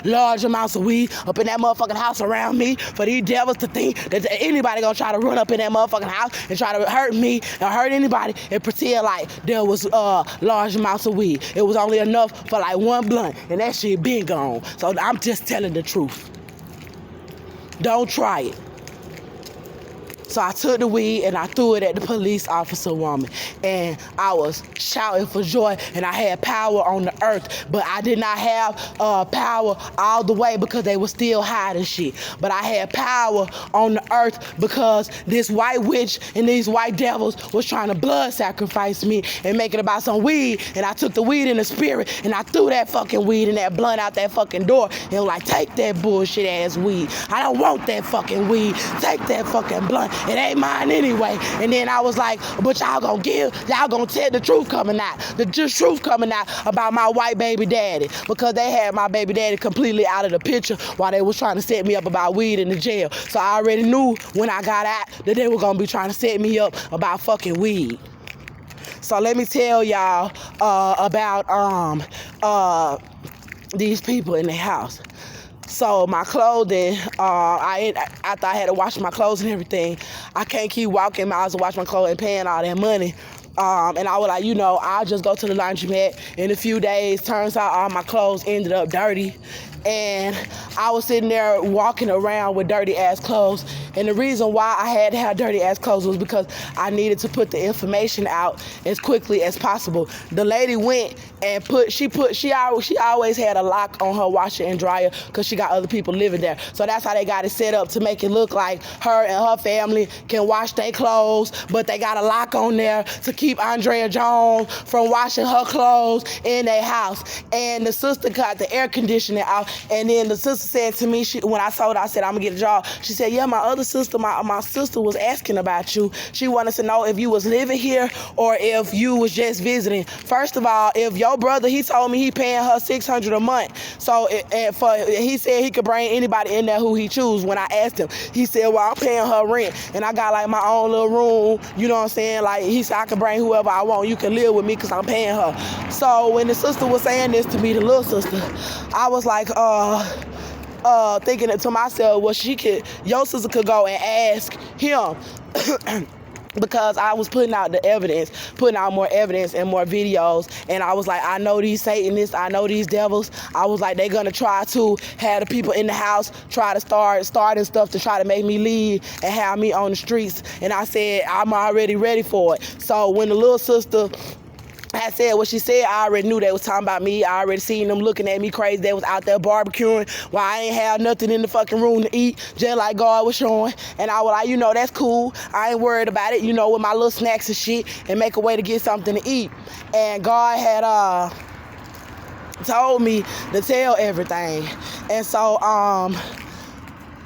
large amounts of weed up in that motherfucking house around me for these devils to think that anybody gonna try to run up in that motherfucking house and try to hurt me or hurt anybody and pretend like there was large amounts of weed. It was only enough for like one blunt, and that shit been gone. So I'm just telling the truth. Don't try it. So I took the weed and I threw it at the police officer woman. And I was shouting for joy and I had power on the earth. But I did not have power all the way because they were still hiding shit. But I had power on the earth because this white witch and these white devils was trying to blood sacrifice me and make it about some weed. And I took the weed in the spirit and I threw that fucking weed and that blunt out that fucking door. And was like, take that bullshit ass weed. I don't want that fucking weed. Take that fucking blunt. It ain't mine anyway. And then I was like, but y'all gonna tell the truth coming out. The truth coming out about my white baby daddy. Because they had my baby daddy completely out of the picture while they was trying to set me up about weed in the jail. So I already knew when I got out that they were gonna be trying to set me up about fucking weed. So let me tell y'all about these people in the house. So my clothing, after I had to wash my clothes and everything, I can't keep walking miles to wash my clothes and paying all that money. And I was like, you know, I'll just go to the laundromat in a few days. Turns out all my clothes ended up dirty. And I was sitting there walking around with dirty ass clothes. And the reason why I had to have dirty ass clothes was because I needed to put the information out as quickly as possible. The lady went and she always had a lock on her washer and dryer because she got other people living there. So that's how they got it set up, to make it look like her and her family can wash their clothes, but they got a lock on there to keep Andrea Jones from washing her clothes in their house. And the sister got the air conditioning out. And then the sister said to me, when I told her, I said, I'm gonna get a job. She said, yeah, my other older sister, my sister was asking about you. She wanted to know if you was living here or if you was just visiting. First of all, if your brother, he told me he paying her $600 a month. So he said he could bring anybody in there who he choose. When I asked him, he said, well, I'm paying her rent and I got like my own little room. You know what I'm saying? Like he said, I can bring whoever I want. You can live with me because I'm paying her. So when the sister was saying this to me, the little sister, I was like, thinking it to myself, well, your sister could go and ask him. Because I was putting out more evidence and more videos, and I was like, I know these Satanists, I know these devils. I was like, they're gonna try to have the people in the house try to starting stuff to try to make me leave and have me on the streets. And I said, I'm already ready for it. So when the little sister had said what she said, I already knew they was talking about me. I already seen them looking at me crazy. They was out there barbecuing while I ain't have nothing in the fucking room to eat, just like God was showing. And I was like, that's cool. I ain't worried about it, with my little snacks and shit, and make a way to get something to eat. And God had told me to tell everything. And so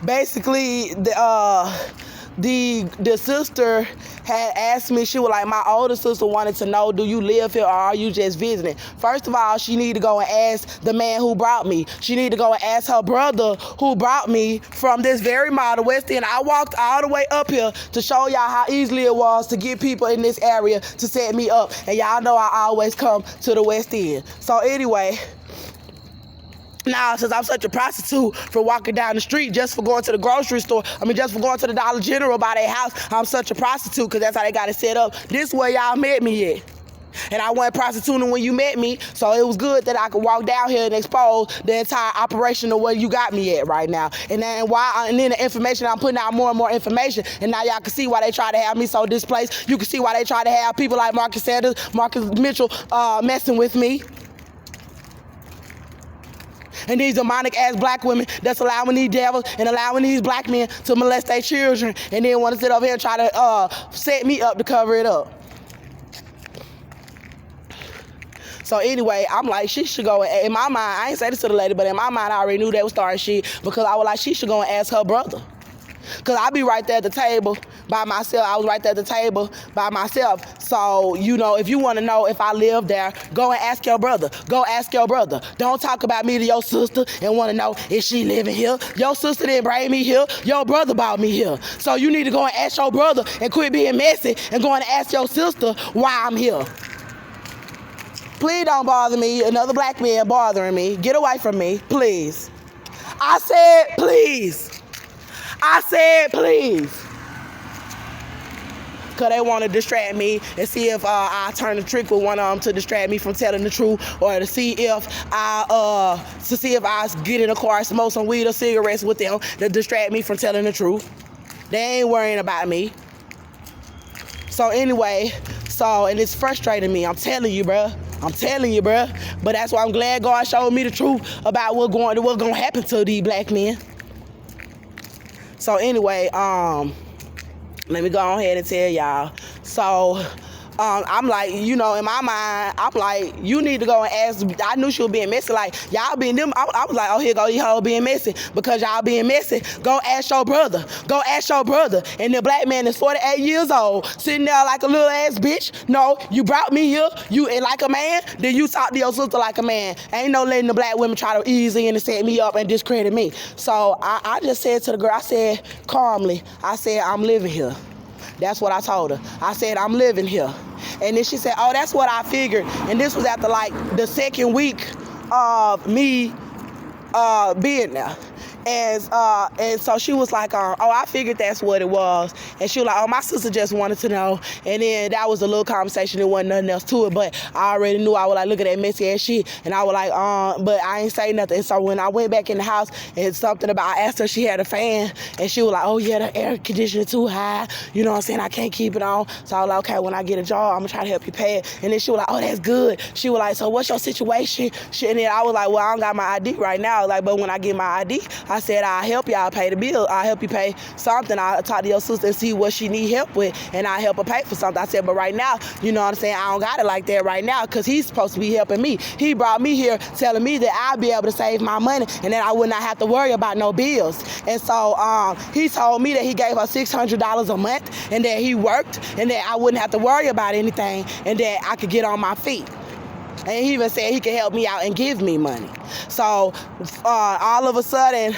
basically the sister had asked me, she was like, my older sister wanted to know, do you live here or are you just visiting? First of all, she need to go and ask the man who brought me. She need to go and ask her brother who brought me from this very mall, the West End. I walked all the way up here to show y'all how easily it was to get people in this area to set me up. And y'all know I always come to the West End. So anyway, now, since I'm such a prostitute for walking down the street just for going to the grocery store, just for going to the Dollar General by their house, I'm such a prostitute because that's how they got it set up. This way y'all met me at. And I wasn't prostituting when you met me, so it was good that I could walk down here and expose the entire operation of where you got me at right now. And then the information, I'm putting out more and more information, and now y'all can see why they try to have me so displaced. You can see why they try to have people like Marcus Sanders, Marcus Mitchell messing with me. And these demonic ass black women that's allowing these devils and allowing these black men to molest their children and then want to sit over here and try to set me up to cover it up. So anyway, I'm like, she should go, in my mind, I ain't say this to the lady, but in my mind, I already knew they was starting shit because I was like, she should go and ask her brother. Because I be right there at the table by myself. I was right there at the table by myself. So, if you want to know if I live there, go and ask your brother. Go ask your brother. Don't talk about me to your sister and want to know if she living here. Your sister didn't bring me here. Your brother brought me here. So you need to go and ask your brother and quit being messy and go and ask your sister why I'm here. Please don't bother me. Another black man bothering me. Get away from me, please. I said please. I said please. Because they want to distract me and see if I turn the trick with one of them to distract me from telling the truth, or to see if I get in a car and smoke some weed or cigarettes with them to distract me from telling the truth. They ain't worrying about me. So anyway, and it's frustrating me. I'm telling you, bruh. But that's why I'm glad God showed me the truth about what's going to happen to these black men. So anyway, let me go ahead and tell y'all. So I'm like, in my mind, I'm like, you need to go and ask. I knew she was being messy. Like, y'all being them. I was like, oh, here go these hoes being messy. Because y'all being messy, go ask your brother. Go ask your brother. And the black man is 48 years old, sitting there like a little ass bitch. No, you brought me here. And like a man, then you talk to your sister like a man. Ain't no letting the black women try to ease in and set me up and discredit me. So I just said to the girl, I said calmly, I said, I'm living here. That's what I told her. I said, I'm living here. And then she said, oh, that's what I figured. And this was after like the second week of me being there. And so she was like, oh, I figured that's what it was. And she was like, oh, my sister just wanted to know. And then that was a little conversation. There wasn't nothing else to it. But I already knew. I was like, look at that messy ass shit. And I was like, but I ain't say nothing. And so when I went back in the house and I asked her if she had a fan. And she was like, oh, yeah, the air conditioner too high. You know what I'm saying? I can't keep it on. So I was like, okay, when I get a job, I'm going to try to help you pay it. And then she was like, oh, that's good. She was like, so what's your situation? And then I was like, well, I don't got my ID right now. Like, but when I get my ID, I said, I'll help y'all pay the bill. I'll help you pay something. I'll talk to your sister and see what she need help with, and I'll help her pay for something. I said, but right now, you know what I'm saying, I don't got it like that right now because he's supposed to be helping me. He brought me here telling me that I'll be able to save my money and then I would not have to worry about no bills. And so he told me that he gave her $600 a month and that he worked and that I wouldn't have to worry about anything and that I could get on my feet. And he even said he could help me out and give me money. So all of a sudden,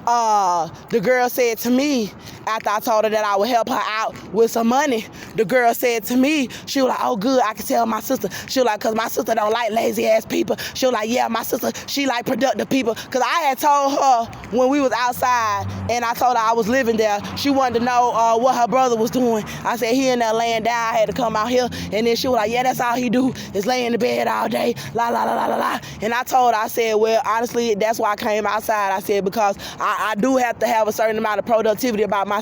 the girl said to me, after I told her that I would help her out with some money, the girl said to me, she was like, oh good, I can tell my sister. She was like, cause my sister don't like lazy ass people. She was like, yeah, my sister, she like productive people. Cause I had told her when we was outside and I told her I was living there, she wanted to know what her brother was doing. I said, he in there laying down, I had to come out here. And then she was like, yeah, that's all he do is lay in the bed all day, la la la la la la. And I told her, I said, well, honestly, that's why I came outside. I said, because I do have to have a certain amount of productivity about myself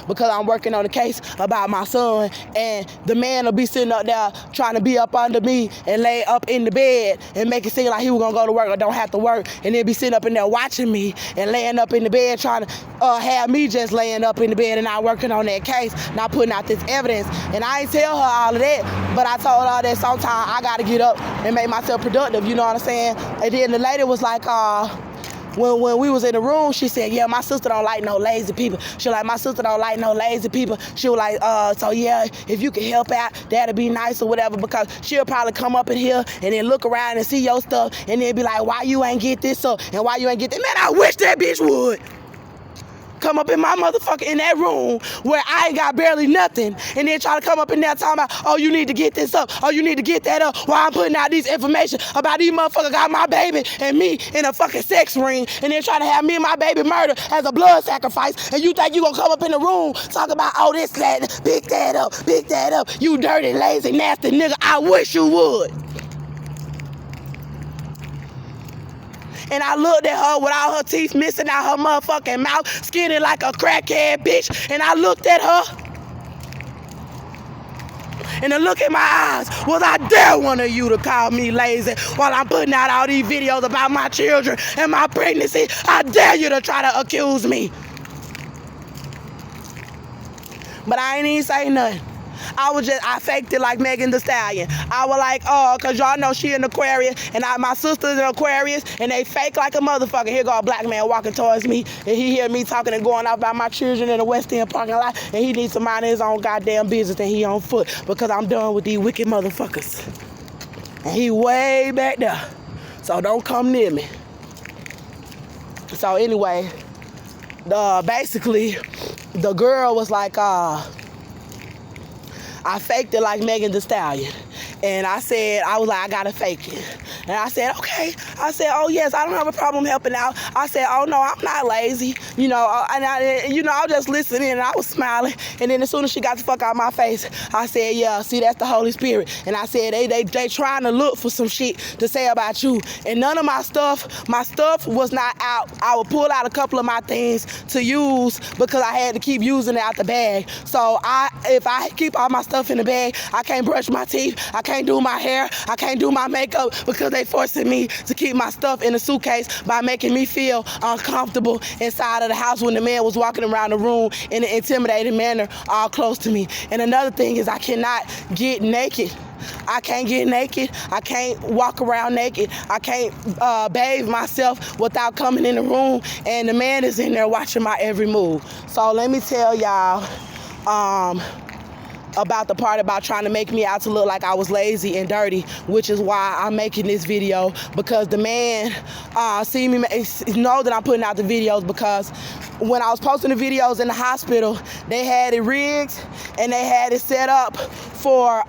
because I'm working on a case about my son, and the man will be sitting up there trying to be up under me and lay up in the bed and make it seem like he was gonna go to work or don't have to work, and then be sitting up in there watching me and laying up in the bed trying to have me just laying up in the bed and not working on that case, not putting out this evidence. And I ain't tell her all of that, but I told her that sometimes I gotta get up and make myself productive, you know what I'm saying? And then the lady was like, when we was in the room, she said, yeah, my sister don't like no lazy people. She was like, my sister don't like no lazy people. She was like, so yeah, if you could help out, that'd be nice or whatever, because she'll probably come up in here and then look around and see your stuff and then be like, why you ain't get this up and why you ain't get that? Man, I wish that bitch would come up in my motherfucker in that room where I ain't got barely nothing and then try to come up in there talking about, oh, you need to get this up, oh, you need to get that up, while I'm putting out these information about these motherfuckers got my baby and me in a fucking sex ring and then trying to have me and my baby murdered as a blood sacrifice, and you think you gonna come up in the room talk about, oh, this, that, pick that up, you dirty, lazy, nasty nigga. I wish you would. And I looked at her with all her teeth missing out her motherfucking mouth, skinny like a crackhead bitch. And I looked at her, and the look in my eyes was, I dare one of you to call me lazy while I'm putting out all these videos about my children and my pregnancy. I dare you to try to accuse me. But I ain't even say nothing. I faked it like Megan Thee Stallion. I was like, cause y'all know she an Aquarius, and my sister's an Aquarius, and they fake like a motherfucker. Here go a black man walking towards me, and he hear me talking and going out about my children in the West End parking lot, and he needs to mind his own goddamn business, and he on foot, because I'm done with these wicked motherfuckers. And he way back there, so don't come near me. So anyway, basically, the girl was like, I faked it like Megan Thee Stallion. And I was like, I gotta fake it. And I said, okay. I said, oh yes, I don't have a problem helping out. I said, oh no, I'm not lazy. You know, and I was just listening and I was smiling. And then as soon as she got the fuck out of my face, I said, yeah, see, that's the Holy Spirit. And I said, they trying to look for some shit to say about you. And none of my stuff was not out. I would pull out a couple of my things to use because I had to keep using it out the bag. So if I keep all my stuff in the bag, I can't brush my teeth, I can't do my hair, I can't do my makeup because they forcing me to keep my stuff in a suitcase by making me feel uncomfortable inside of the house when the man was walking around the room in an intimidating manner all close to me. And another thing is I cannot get naked. I can't get naked. I can't walk around naked. I can't bathe myself without coming in the room and the man is in there watching my every move. So let me tell y'all about the part about trying to make me out to look like I was lazy and dirty, which is why I'm making this video, because the man see me know that I'm putting out the videos, because when I was posting the videos in the hospital, they had it rigged and they had it set up for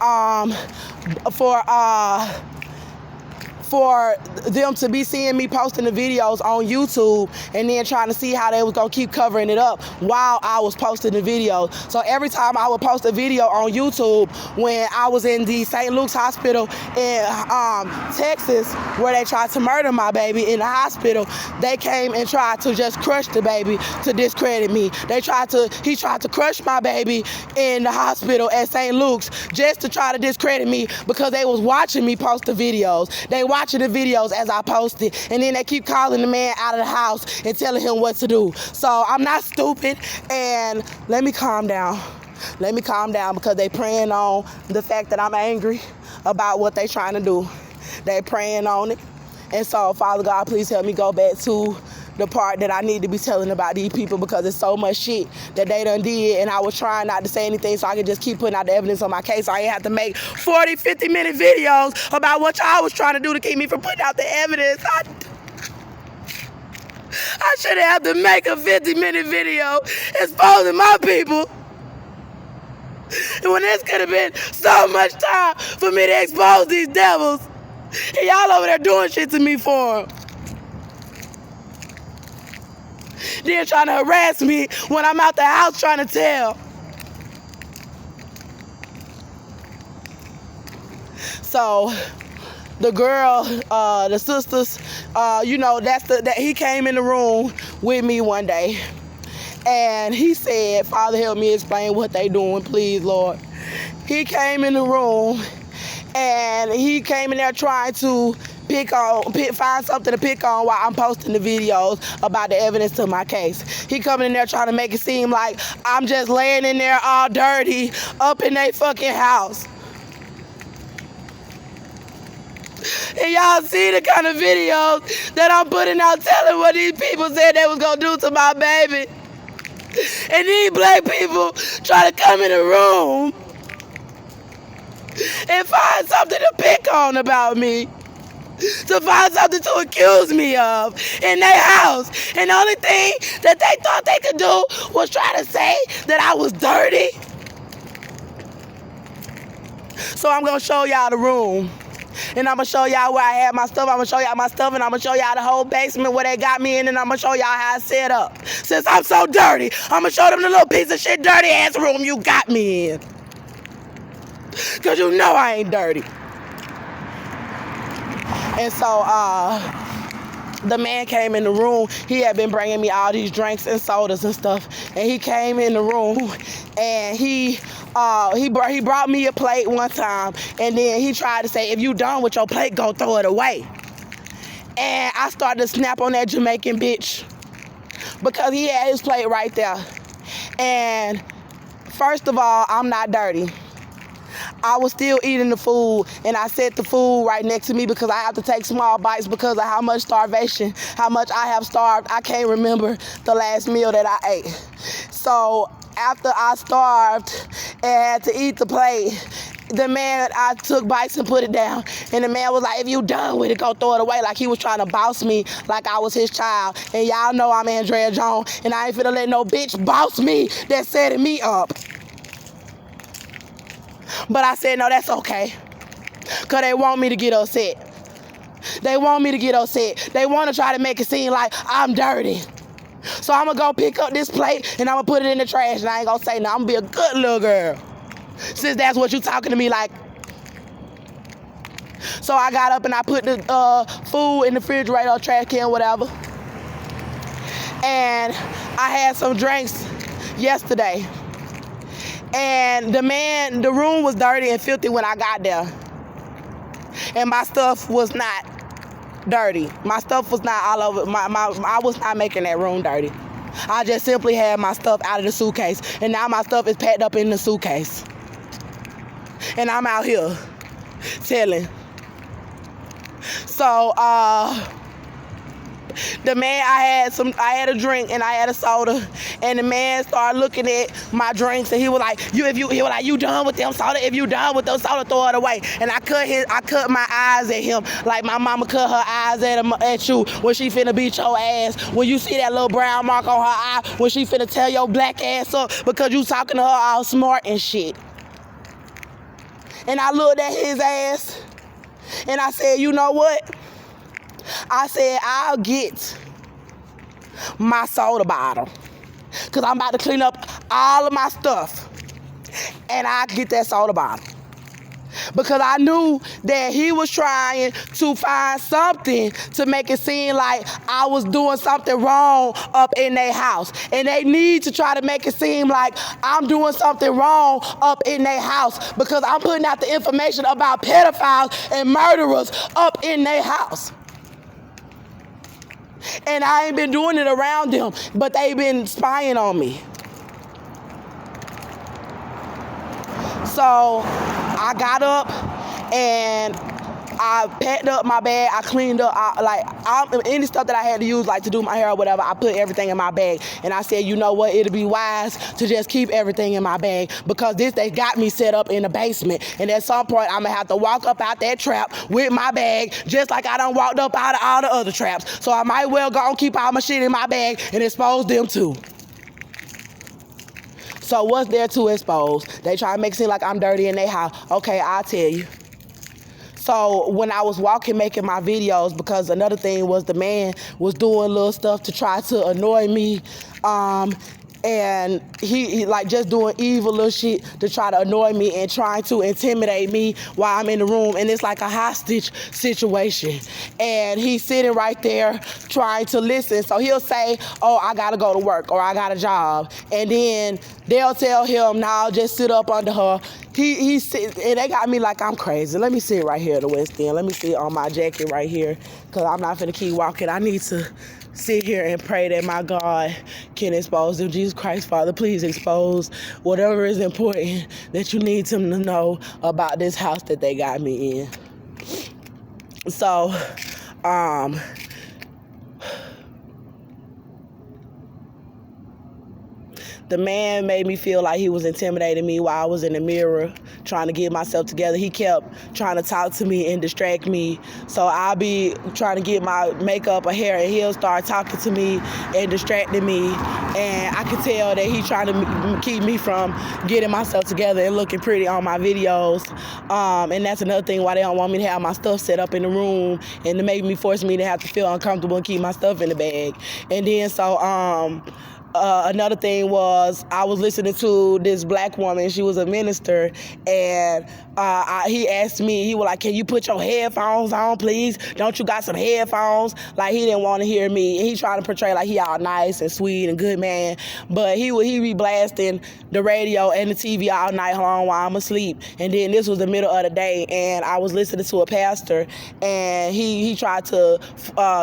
them to be seeing me posting the videos on YouTube and then trying to see how they was gonna keep covering it up while I was posting the videos. So every time I would post a video on YouTube when I was in the St. Luke's Hospital in Texas, where they tried to murder my baby in the hospital, they came and tried to just crush the baby to discredit me. He tried to crush my baby in the hospital at St. Luke's just to try to discredit me because they was watching me post the videos. They watched watching the videos as I post it, and then they keep calling the man out of the house and telling him what to do. So I'm not stupid, and let me calm down. Let me calm down because they praying on the fact that I'm angry about what they trying to do. They praying on it. And so, Father God, please help me go back to the part that I need to be telling about these people because there's so much shit that they done did, and I was trying not to say anything so I could just keep putting out the evidence on my case. So I ain't have to make 40, 50-minute videos about what y'all was trying to do to keep me from putting out the evidence. I shouldn't have to make a 50-minute video exposing my people. And when this could have been so much time for me to expose these devils. And y'all over there doing shit to me for them. Then trying to harass me when I'm out the house trying to tell. So the girl, the sisters, he came in the room with me one day. And he said, Father, help me explain what they doing, please, Lord. He came in the room and he came in there trying to find something to pick on while I'm posting the videos about the evidence to my case. He coming in there trying to make it seem like I'm just laying in there all dirty up in their fucking house. And y'all see the kind of videos that I'm putting out telling what these people said they was gonna do to my baby. And these black people try to come in the room and find something to pick on about me, to find something to accuse me of in their house. And the only thing that they thought they could do was try to say that I was dirty. So I'm gonna show y'all the room. And I'm gonna show y'all where I had my stuff. I'm gonna show y'all my stuff, and I'm gonna show y'all the whole basement where they got me in, and I'm gonna show y'all how I set up. Since I'm so dirty, I'm gonna show them the little piece of shit dirty ass room you got me in. Cause you know I ain't dirty. And so, the man came in the room. He had been bringing me all these drinks and sodas and stuff. And he came in the room and he brought me a plate one time. And then he tried to say, if you done with your plate, go throw it away. And I started to snap on that Jamaican bitch because he had his plate right there. And first of all, I'm not dirty. I was still eating the food, and I set the food right next to me because I have to take small bites because of how much starvation, how much I have starved. I can't remember the last meal that I ate. So after I starved and had to eat the plate, I took bites and put it down, and the man was like, if you done with it, go throw it away, like he was trying to boss me like I was his child. And y'all know I'm Andrea Jones, and I ain't finna let no bitch boss me that's setting me up. But I said, no, that's okay, because they want me to get upset. They want me to get upset. They want to try to make it seem like I'm dirty. So I'm going to go pick up this plate, and I'm going to put it in the trash, and I ain't going to say no. I'm going to be a good little girl, since that's what you talking to me like. So I got up, and I put the food in the refrigerator or trash can, whatever. And I had some drinks yesterday. And the room was dirty and filthy when I got there. And my stuff was not dirty. My stuff was not all over. I was not making that room dirty. I just simply had my stuff out of the suitcase. And now my stuff is packed up in the suitcase. And I'm out here telling. So, the man, I had a drink and I had a soda, and the man started looking at my drinks, and he was like, you done with them soda? If you done with those soda, throw it away. And I cut my eyes at him like my mama cut her eyes at you when she finna beat your ass. When you see that little brown mark on her eye, when she finna tear your black ass up because you talking to her all smart and shit. And I looked at his ass, and I said, you know what? I said, I'll get my soda bottle, because I'm about to clean up all of my stuff, and I'll get that soda bottle. because I knew that he was trying to find something to make it seem like I was doing something wrong up in their house. And they need to try to make it seem like I'm doing something wrong up in their house because I'm putting out the information about pedophiles and murderers up in their house. And I ain't been doing it around them, but they've been spying on me. So I got up and I packed up my bag. I cleaned up, any stuff that I had to use, like to do my hair or whatever, I put everything in my bag. And I said, you know what, it'll be wise to just keep everything in my bag because they got me set up in the basement. And at some point, I'm gonna have to walk up out that trap with my bag, just like I done walked up out of all the other traps. So I might well go and keep all my shit in my bag and expose them too. So what's there to expose? They try to make it seem like I'm dirty in their house. Okay, I'll tell you. So when I was walking, making my videos, because another thing was the man was doing little stuff to try to annoy me. And he like just doing evil little shit to try to annoy me and trying to intimidate me while I'm in the room. And it's like a hostage situation. And he's sitting right there trying to listen. So he'll say, oh, I gotta go to work or I got a job. And then they'll tell him, nah, just sit up under her. He sit, and they got me like I'm crazy. Let me sit right here at the West End. Let me sit on my jacket right here because I'm not finna keep walking. I need to sit here and pray that my God can expose them. Jesus Christ, Father, please expose whatever is important that you need them to know about this house that they got me in. So, the man made me feel like he was intimidating me while I was in the mirror trying to get myself together. He kept trying to talk to me and distract me. So I'll be trying to get my makeup or hair and he'll start talking to me and distracting me. And I could tell that he's trying to keep me from getting myself together and looking pretty on my videos. And that's another thing why they don't want me to have my stuff set up in the room and to make me force me to have to feel uncomfortable and keep my stuff in the bag. And then another thing was I was listening to this black woman. She was a minister, and he asked me, he was like, can you put your headphones on, please? Don't you got some headphones? Like, he didn't want to hear me. He trying to portray like he all nice and sweet and good man, but he be blasting the radio and the TV all night long while I'm asleep. And then this was the middle of the day, and I was listening to a pastor, and he tried to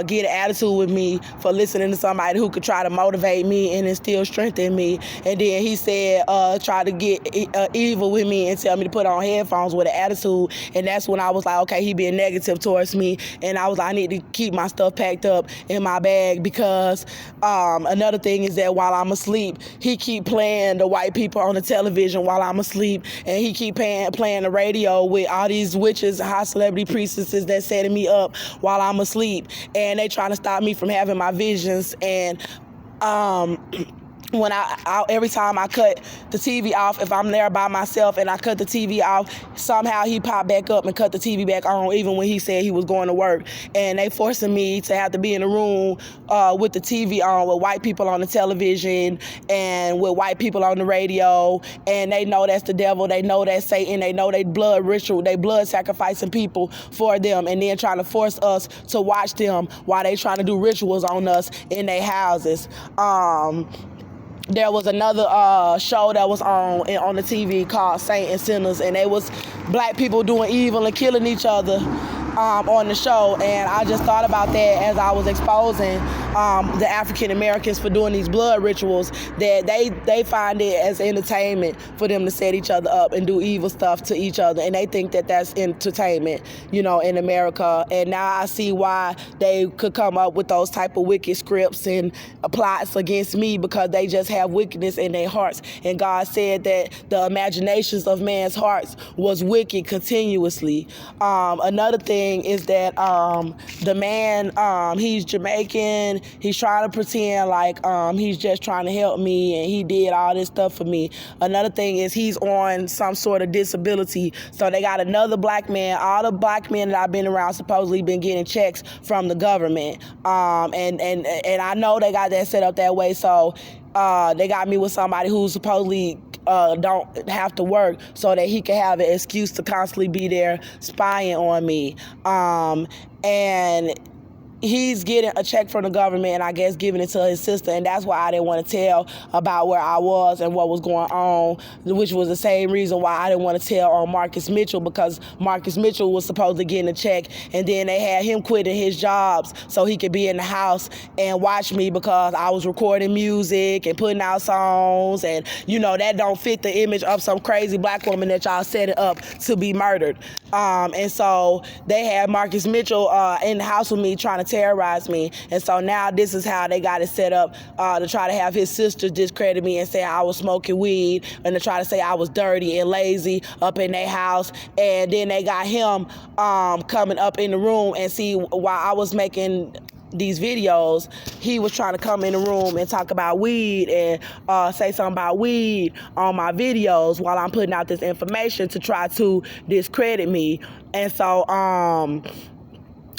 get an attitude with me for listening to somebody who could try to motivate me and instill strength in me. And then he said, try to get evil with me and tell me to put on headphones with an attitude. And that's when I was like, okay, he being negative towards me. And I was like, I need to keep my stuff packed up in my bag because another thing is that while I'm asleep, he keep playing the white people on the television while I'm asleep. And he keep playing the radio with all these witches, high celebrity priestesses that's setting me up while I'm asleep. And they trying to stop me from having my visions. And when every time I cut the TV off, if I'm there by myself and I cut the TV off, somehow he popped back up and cut the TV back on, even when he said he was going to work. And they forcing me to have to be in the room with the TV on, with white people on the television and with white people on the radio. And they know that's the devil. They know that's Satan. They know they blood ritual. They blood sacrificing people for them, and then trying to force us to watch them while they trying to do rituals on us in their houses. There was another show that was on the TV called Saint and Sinners, and they was black people doing evil and killing each other on the show. And I just thought about that as I was exposing the African Americans for doing these blood rituals, that they find it as entertainment for them to set each other up and do evil stuff to each other, and they think that that's entertainment, in America. And now I see why they could come up with those type of wicked scripts and plots against me, because they just have wickedness in their hearts. And God said that the imaginations of man's hearts was wicked continuously. Another thing is that the man, he's Jamaican. He's trying to pretend like he's just trying to help me, and he did all this stuff for me. Another thing is he's on some sort of disability. So they got another black man. All the black men that I've been around supposedly been getting checks from the government. And I know they got that set up that way. So they got me with somebody who's supposedly don't have to work so that he can have an excuse to constantly be there spying on me. And he's getting a check from the government and I guess giving it to his sister, and that's why I didn't want to tell about where I was and what was going on, which was the same reason why I didn't want to tell on Marcus Mitchell, because Marcus Mitchell was supposed to get a check, and then they had him quitting his jobs so he could be in the house and watch me because I was recording music and putting out songs, and that don't fit the image of some crazy black woman that y'all set it up to be murdered. And so they had Marcus Mitchell in the house with me trying to terrorize me, and so now this is how they got it set up to try to have his sister discredit me and say I was smoking weed, and to try to say I was dirty and lazy up in their house. And then they got him coming up in the room, and see, while I was making these videos, he was trying to come in the room and talk about weed and say something about weed on my videos while I'm putting out this information to try to discredit me. And so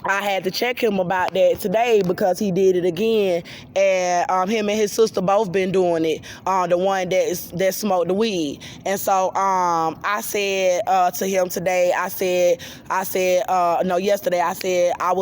I had to check him about that today because he did it again, and him and his sister both been doing it. The one that smoked the weed, and so I said to him today, yesterday I said I was